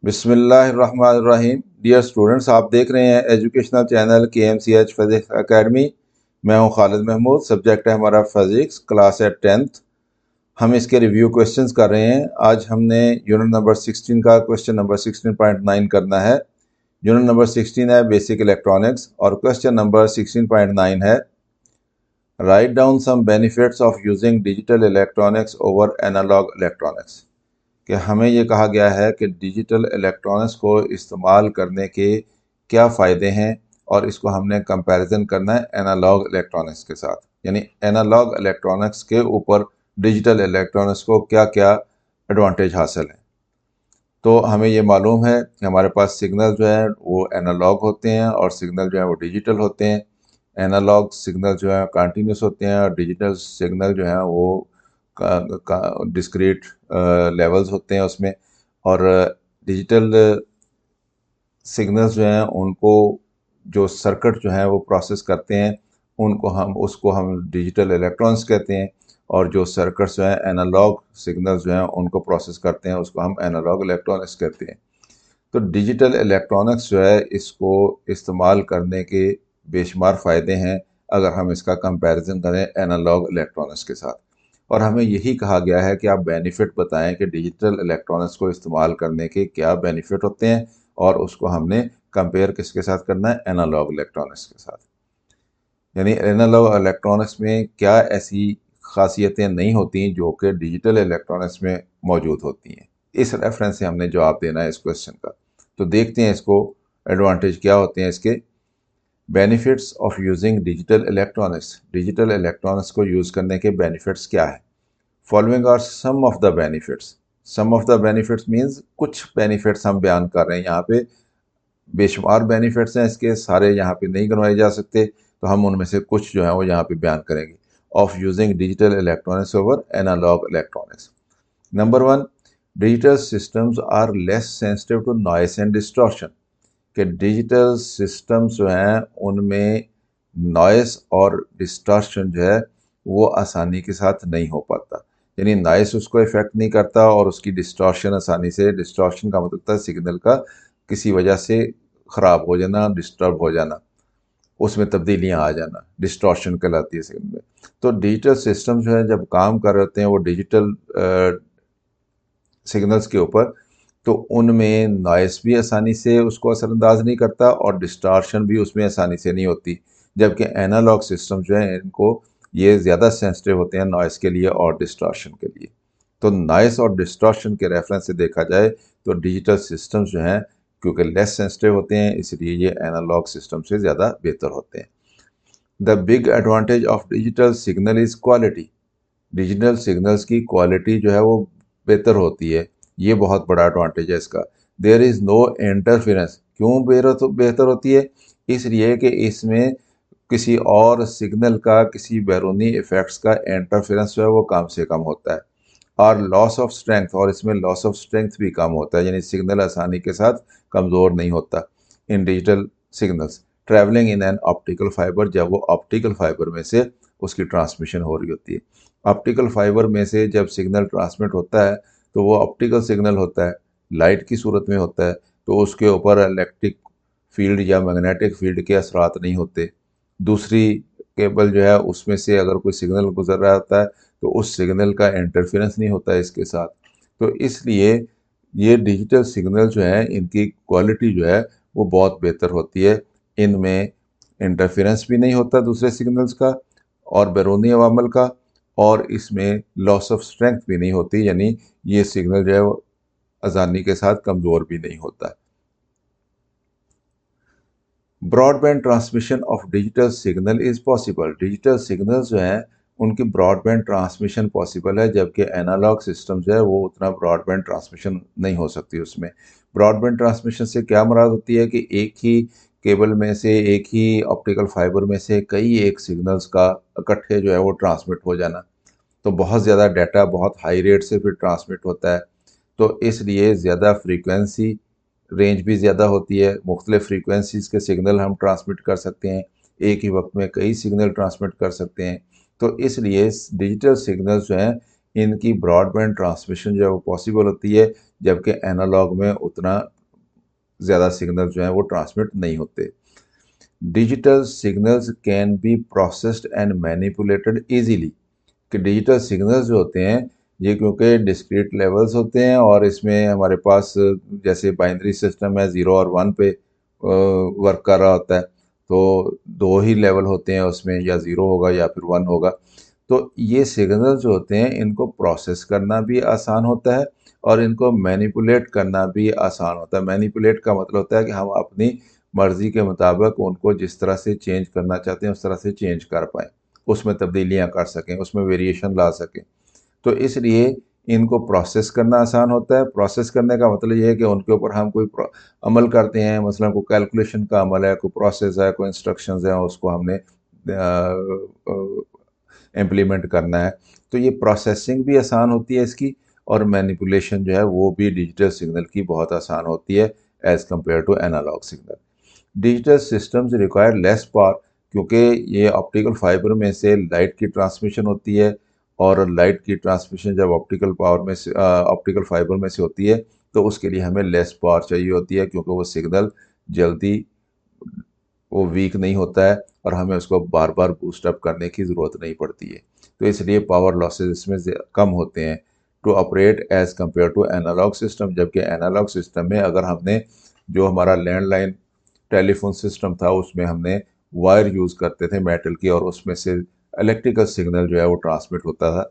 बिस्मिल्लाहिर्रहमानिर्रहीम। Dear students, आप देख रहे हैं educational channel KMCH physics academy. मैं हूं खालिद महमूद। सब्जेक्ट है हमारा फिजिक्स, क्लास है 10th। हम इसके रिव्यू क्वेश्चंस कर रहे हैं। आज हमने यूनिट नंबर 16 का क्वेश्चन नंबर 16.9 करना है। यूनिट नंबर 16 है बेसिक इलेक्ट्रॉनिक्स और क्वेश्चन नंबर 16.9 है write down some benefits of using digital electronics over analog electronics. कि हमें ये कहा गया है कि डिजिटल इलेक्ट्रॉनिक्स को इस्तेमाल करने के क्या फ़ायदे हैं और इसको हमने कंपैरिजन करना है एनालॉग इलेक्ट्रॉनिक्स के साथ। यानी एनालॉग इलेक्ट्रॉनिक्स के ऊपर डिजिटल इलेक्ट्रॉनिक्स को क्या क्या एडवांटेज हासिल है। तो हमें ये मालूम है कि हमारे पास सिग्नल जो है वो एनालॉग होते हैं और सिग्नल जो है वो डिजिटल होते हैं। एनालॉग सिग्नल जो है कंटिन्यूस होते हैं और डिजिटल सिग्नल जो है वो डिस्क्रीट लेवल्स होते हैं उसमें। और डिजिटल सिग्नल्स जो हैं उनको जो सर्किट जो है वो प्रोसेस करते हैं उसको हम डिजिटल इलेक्ट्रॉन्स कहते हैं। और जो सर्किट्स जो हैं एनालॉग सिग्नल्स जो हैं उनको प्रोसेस करते हैं उसको हम एनालॉग इलेक्ट्रॉनिक्स कहते हैं। तो डिजिटल इलेक्ट्रॉनिक्स जो है इसको इस्तेमाल करने के बेशुमार फ़ायदे हैं अगर हम इसका कंपैरिजन करें एनालॉग इलेक्ट्रॉनिक्स के साथ। और हमें यही कहा गया है कि आप बेनिफिट बताएं कि डिजिटल इलेक्ट्रॉनिक्स को इस्तेमाल करने के क्या बेनिफिट होते हैं और उसको हमने कंपेयर किसके साथ करना है, एनालॉग इलेक्ट्रॉनिक्स के साथ। यानी एनालॉग इलेक्ट्रॉनिक्स में क्या ऐसी खासियतें नहीं होती जो कि डिजिटल इलेक्ट्रॉनिक्स में मौजूद होती हैं। इस रेफरेंस से हमने जवाब देना है इस क्वेश्चन का। तो देखते हैं इसको एडवांटेज क्या होते हैं इसके। Benefits of using digital electronics, digital electronics को यूज़ करने के बेनिफिट्स क्या है। Following are some of the benefits. Some of the benefits means कुछ बेनिफिट्स हम बयान कर रहे हैं यहाँ पे। बेशुमार बेनिफिट्स हैं इसके, सारे यहाँ पे नहीं गिनवाए जा सकते, तो हम उनमें से कुछ जो है वो यहाँ पे बयान करेंगे। Of using digital electronics over analog electronics. Number 1, digital systems are less sensitive to noise and distortion. कि डिजिटल सिस्टम्स जो हैं उनमें नॉइस और डिस्टॉर्शन जो है वो आसानी के साथ नहीं हो पाता। यानी नॉइस उसको इफेक्ट नहीं करता और उसकी डिस्टॉर्शन आसानी से, डिस्टॉर्शन का मतलब है सिग्नल का किसी वजह से ख़राब हो जाना, डिस्टर्ब हो जाना, उसमें तब्दीलियां आ जाना, डिस्टॉर्शन कहलाती है सिग्नल में। तो डिजिटल सिस्टम जो है जब काम कर रहे होते हैं वो डिजिटल सिग्नल्स के ऊपर, तो उनमें नॉइस भी आसानी से उसको असरअंदाज नहीं करता और डिस्टॉर्शन भी उसमें आसानी से नहीं होती। जबकि एनालॉग सिस्टम जो है इनको ये ज़्यादा सेंसिटिव होते हैं नॉइस के लिए और डिस्टॉर्शन के लिए। तो नॉइस और डिस्टॉर्शन के रेफरेंस से देखा जाए तो डिजिटल सिस्टम्स जो हैं क्योंकि लेस सेंसिटिव होते हैं इसलिए ये एनालॉग सिस्टम से ज़्यादा बेहतर होते हैं। The big advantage of digital signal is quality. Digital signals की क्वालिटी जो है वो बेहतर होती है, ये बहुत बड़ा एडवांटेज है इसका। There is no interference. क्यों बेहतर होती है? इसलिए कि इसमें किसी और सिग्नल का, किसी बैरूनी इफ़ेक्ट्स का इंटरफेरेंस जो है वो कम से कम होता है। और लॉस ऑफ स्ट्रेंथ, और इसमें लॉस ऑफ स्ट्रेंथ भी कम होता है, यानी सिग्नल आसानी के साथ कमज़ोर नहीं होता इन digital signals. Travelling in an optical fibre, जब वो ऑप्टिकल फाइबर में से उसकी ट्रांसमिशन हो रही होती है। ऑप्टिकल फाइबर में से जब सिग्नल ट्रांसमिट होता है तो वो ऑप्टिकल सिग्नल होता है, लाइट की सूरत में होता है, तो उसके ऊपर इलेक्ट्रिक फील्ड या मैग्नेटिक फील्ड के असरात नहीं होते। दूसरी केबल जो है उसमें से अगर कोई सिग्नल गुजर रहा होता है तो उस सिग्नल का इंटरफेरेंस नहीं होता है इसके साथ। तो इसलिए ये डिजिटल सिग्नल जो है इनकी क्वालिटी जो है वो बहुत बेहतर होती है। इनमें इंटरफेरेंस भी नहीं होता दूसरे सिग्नल्स का और बैरूनी अवामल का, और इसमें लॉस ऑफ स्ट्रेंथ भी नहीं होती, यानी ये सिग्नल जो है वो आसानी के साथ कमज़ोर भी नहीं होता। Broadband transmission of digital signal is possible. Digital signal जो हैं उनकी ब्रॉडबैंड ट्रांसमिशन पॉसिबल है, जबकि एनालॉग सिस्टम जो है वो उतना ब्रॉडबैंड ट्रांसमिशन नहीं हो सकती उसमें। ब्रॉडबैंड ट्रांसमिशन से क्या मुराद होती है कि एक ही केबल में से, एक ही ऑप्टिकल फाइबर में से कई एक सिग्नल्स का इकट्ठे जो है वो ट्रांसमिट हो जाना। तो बहुत ज़्यादा डाटा बहुत हाई रेट से फिर ट्रांसमिट होता है, तो इसलिए ज़्यादा फ्रीक्वेंसी रेंज भी ज़्यादा होती है। मुख्तलिफ़ फ्रीक्वेंसीज़ के सिग्नल हम ट्रांसमिट कर सकते हैं, एक ही वक्त में कई सिग्नल ट्रांसमिट कर सकते हैं। तो इसलिए डिजिटल सिग्नल्स जो हैं इनकी ब्रॉडबैंड ट्रांसमिशन जो है वो पॉसिबल होती है, जबकि एनालॉग में उतना ज़्यादा सिग्नल जो है वो ट्रांसमिट नहीं होते। Digital signals can be processed and manipulated easily, कि डिजिटल सिग्नल्स जो होते हैं ये क्योंकि डिस्क्रीट लेवल्स होते हैं और इसमें हमारे पास जैसे बाइनरी सिस्टम है, 0 और 1 पे वर्क कर रहा होता है, तो दो ही लेवल होते हैं उसमें, या 0 होगा या फिर 1 होगा। तो ये सिग्नल जो होते हैं इनको प्रोसेस करना भी आसान होता है और इनको मैनिपुलेट करना भी आसान होता है। मैनिपुलेट का मतलब होता है कि हम अपनी मर्जी के मुताबिक उनको जिस तरह से चेंज करना चाहते हैं उस तरह से चेंज कर पाएँ, उसमें तब्दीलियाँ कर सकें, उसमें वेरिएशन ला सकें। तो इसलिए इनको प्रोसेस करना आसान होता है। प्रोसेस करने का मतलब ये है कि उनके ऊपर हम कोई अमल करते हैं, मसलन कोई कैलकुलेशन का अमल है, कोई प्रोसेस है, कोई इंस्ट्रक्शंस हैं, उसको हमने इम्प्लीमेंट करना है। तो ये प्रोसेसिंग भी आसान होती है इसकी, और मैनिपुलेशन जो है वो भी डिजिटल सिग्नल की बहुत आसान होती है as compare to analog signal. Digital systems require less power, क्योंकि ये ऑप्टिकल फाइबर में से लाइट की ट्रांसमिशन होती है, और लाइट की ट्रांसमिशन जब ऑप्टिकल पावर में से ऑप्टिकल फाइबर में से होती है तो उसके लिए हमें लेस पावर चाहिए होती है, क्योंकि वो सिग्नल जल्दी वो वीक नहीं होता है और हमें उसको बार बार बूस्ट अप करने की ज़रूरत नहीं पड़ती है। तो इसलिए पावर लॉसेज इसमें कम होते हैं to operate as compare to analog system. जबकि एनालॉग सिस्टम में अगर हमने जो हमारा लैंडलाइन टेलीफोन सिस्टम था उसमें हमने वायर यूज़ करते थे मेटल की, और उसमें से इलेक्ट्रिकल सिग्नल जो है वो ट्रांसमिट होता था।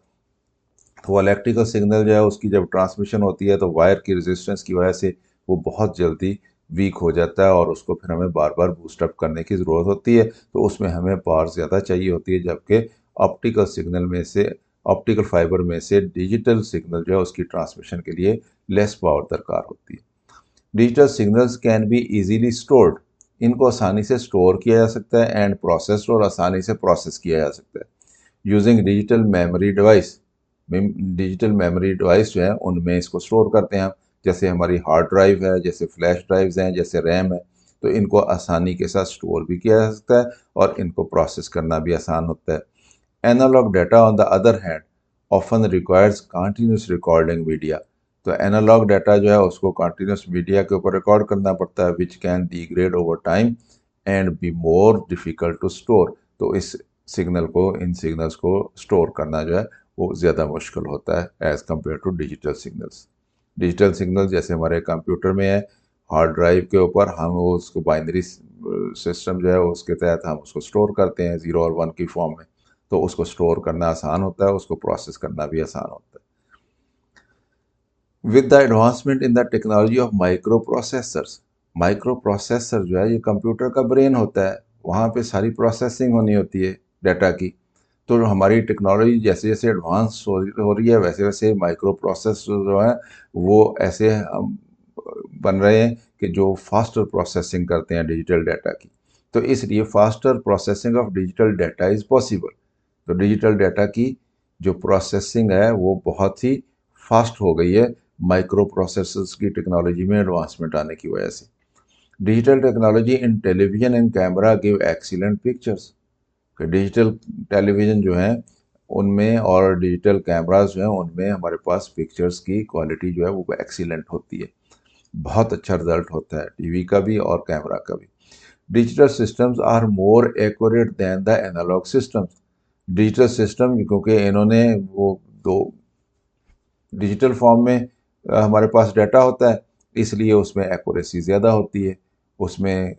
तो वो इलेक्ट्रिकल सिग्नल जो है उसकी जब ट्रांसमिशन होती है तो वायर की रेजिस्टेंस की वजह से वो बहुत जल्दी वीक हो जाता है और उसको फिर हमें बार बार बूस्ट अप करने की ज़रूरत होती है, तो उसमें हमें पावर ज़्यादा चाहिए होती है। जबकि ऑप्टिकल सिग्नल में से ऑप्टिकल फाइबर में से डिजिटल सिग्नल जो है उसकी ट्रांसमिशन के लिए लेस पावर दरकार होती है। Digital signals can be easily stored, इनको आसानी से स्टोर किया जा सकता है, एंड प्रोसेस्ड, और आसानी से प्रोसेस किया जा सकता है using digital memory device. Digital memory device जो है उनमें इसको स्टोर करते हैं हम, जैसे हमारी हार्ड ड्राइव है, जैसे फ्लैश ड्राइव्स हैं, जैसे रैम है। तो इनको आसानी के साथ स्टोर भी किया जा सकता है और इनको प्रोसेस करना भी आसान होता है। Analog data on the other hand often requires continuous recording media, तो एनालॉग डाटा जो है उसको कंटिन्यूस मीडिया के ऊपर रिकॉर्ड करना पड़ता है, which can degrade over time and be more difficult to store. तो इस सिग्नल को इन सिग्नल्स को स्टोर करना जो है वो ज़्यादा मुश्किल होता है as compare to digital signals. Digital signal जैसे हमारे कंप्यूटर में है, हार्ड ड्राइव के ऊपर हम वो उसको बाइनरी सिस्टम जो है उसके तहत हम उसको स्टोर करते हैं 0 और 1 की फॉर्म में, तो उसको स्टोर करना आसान होता है, उसको प्रोसेस करना भी आसान होता है। With the advancement in the technology of micro processor जो है ये कंप्यूटर का ब्रेन होता है, वहाँ पे सारी प्रोसेसिंग होनी होती है डाटा की। तो हमारी टेक्नोलॉजी जैसे जैसे एडवांस हो रही है वैसे वैसे माइक्रो प्रोसेसर जो है वो ऐसे बन रहे हैं कि जो फास्टर प्रोसेसिंग करते हैं डिजिटल डाटा की। तो इसलिए faster processing of digital data is possible. तो डिजिटल डाटा की जो प्रोसेसिंग है वो बहुत ही फास्ट हो गई है माइक्रो प्रोसेसर्स की टेक्नोलॉजी में एडवांसमेंट आने की वजह से। Digital technology in television and camera give excellent pictures, कि डिजिटल टेलीविज़न जो है उनमें और डिजिटल कैमरास जो हैं उनमें हमारे पास पिक्चर्स की क्वालिटी जो है वो एक्सीलेंट होती है, बहुत अच्छा रिजल्ट होता है टीवी का भी और कैमरा का भी। Digital systems are more accurate than the analog systems, digital system क्योंकि इन्होंने वो दो डिजिटल फॉर्म में हमारे पास डाटा होता है, इसलिए उसमें एक्यूरेसी ज़्यादा होती है, उसमें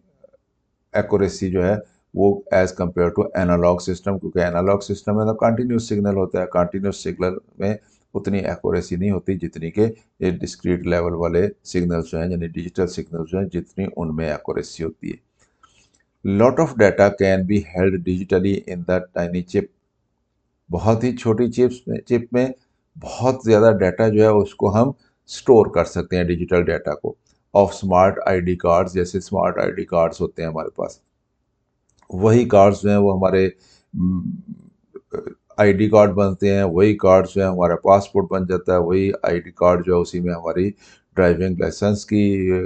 एक्यूरेसी जो है वो as compare to analog system, क्योंकि एनालॉग सिस्टम में तो कंटिन्यूस सिग्नल होता है, कंटिन्यूस सिग्नल में उतनी एक्यूरेसी नहीं होती जितनी कि ये डिस्क्रीट लेवल वाले सिग्नल्स जो हैं यानी डिजिटल सिग्नल्स जो हैं जितनी उनमें एक्यूरेसी होती है। Lot of data can be held digitally in the tiny chip, बहुत ही छोटी चिप में बहुत ज़्यादा डाटा जो है उसको हम स्टोर कर सकते हैं डिजिटल डाटा को। ऑफ स्मार्ट आईडी कार्ड्स, जैसे स्मार्ट आईडी कार्ड्स होते हैं हमारे पास, वही कार्ड्स जो हैं वो हमारे आईडी कार्ड बनते हैं, वही कार्ड जो है हमारा पासपोर्ट बन जाता है, वही आईडी कार्ड जो है उसी में हमारी ड्राइविंग लाइसेंस की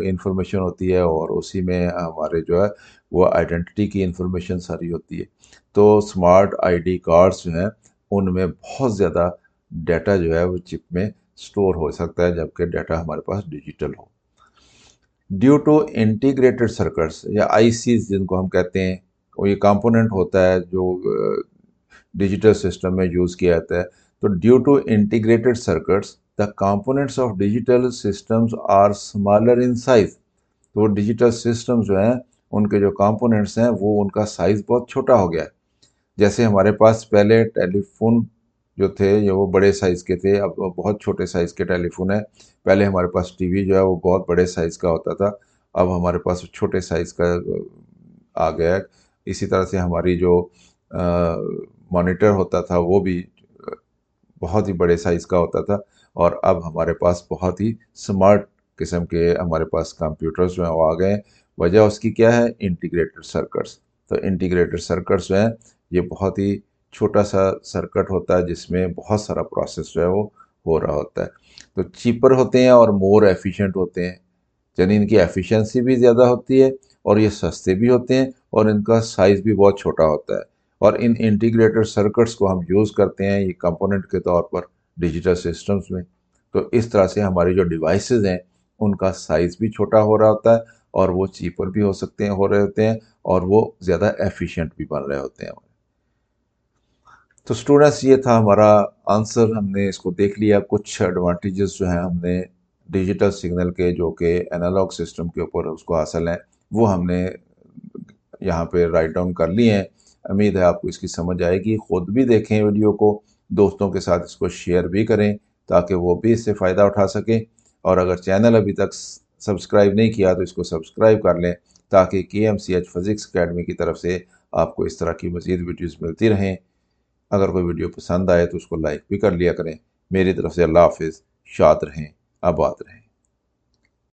इंफॉर्मेशन होती है और उसी में हमारे जो है वो आइडेंटिटी की इंफॉर्मेशन सारी होती है। तो स्मार्ट आईडी कार्ड्स जो हैं उनमें बहुत ज़्यादा डाटा जो है वो चिप में स्टोर हो सकता है, जबकि डाटा हमारे पास डिजिटल हो। ड्यू टू इंटीग्रेटेड सर्किट्स या आईसीज जिनको हम कहते हैं, वो ये कंपोनेंट होता है जो डिजिटल सिस्टम में यूज़ किया जाता है। तो due to integrated circuits the components of digital systems are smaller in size. तो डिजिटल सिस्टम जो हैं उनके जो कंपोनेंट्स हैं वो उनका साइज़ बहुत छोटा हो गया है। जैसे हमारे पास पहले टेलीफोन जो थे ये वो बड़े साइज़ के थे, अब वो बहुत छोटे साइज़ के टेलीफोन है। पहले हमारे पास टीवी जो है वो बहुत बड़े साइज़ का होता था, अब हमारे पास छोटे साइज़ का आ गया है। इसी तरह से हमारी जो मॉनिटर होता था वो भी बहुत ही बड़े साइज़ का होता था, और अब हमारे पास बहुत ही स्मार्ट किस्म के हमारे पास कंप्यूटर्स जो हैं वो आ गए हैं। वजह उसकी क्या है? Integrated circuits. तो इंटीग्रेटेड सर्किट्स जो हैं ये बहुत ही छोटा सा सर्किट होता है जिसमें बहुत सारा प्रोसेस जो है वो हो रहा होता है। तो चीपर होते हैं और मोर एफिशिएंट होते हैं, यानी इनकी एफिशिएंसी भी ज़्यादा होती है और ये सस्ते भी होते हैं और इनका साइज़ भी बहुत छोटा होता है। और इन इंटीग्रेटेड सर्किट्स को हम यूज़ करते हैं ये कंपोनेंट के तौर पर डिजिटल सिस्टम्स में। तो इस तरह से हमारी जो डिवाइसेस हैं उनका साइज़ भी छोटा हो रहा होता है और वो चीपर भी हो रहे होते हैं और वो ज़्यादा एफिशिएंट भी बन रहे होते हैं। तो स्टूडेंट्स ये था हमारा आंसर, हमने इसको देख लिया। कुछ एडवांटेजेस जो हैं हमने डिजिटल सिग्नल के जो कि एनालॉग सिस्टम के ऊपर उसको हासिल हैं वो हमने यहाँ पे राइट डाउन कर लिए हैं। उम्मीद है आपको इसकी समझ आएगी। ख़ुद भी देखें वीडियो को, दोस्तों के साथ इसको शेयर भी करें ताकि वो भी इससे फ़ायदा उठा सकें। और अगर चैनल अभी तक सब्सक्राइब नहीं किया तो इसको सब्सक्राइब कर लें ताकि KMCH फिज़िक्स अकेडमी की तरफ से आपको इस तरह की मज़ीद वीडियोज़ मिलती रहें। अगर कोई वीडियो पसंद आए तो उसको लाइक भी कर लिया करें। मेरी तरफ से अल्लाह हाफ़िज़। शाद रहें, आबाद रहें।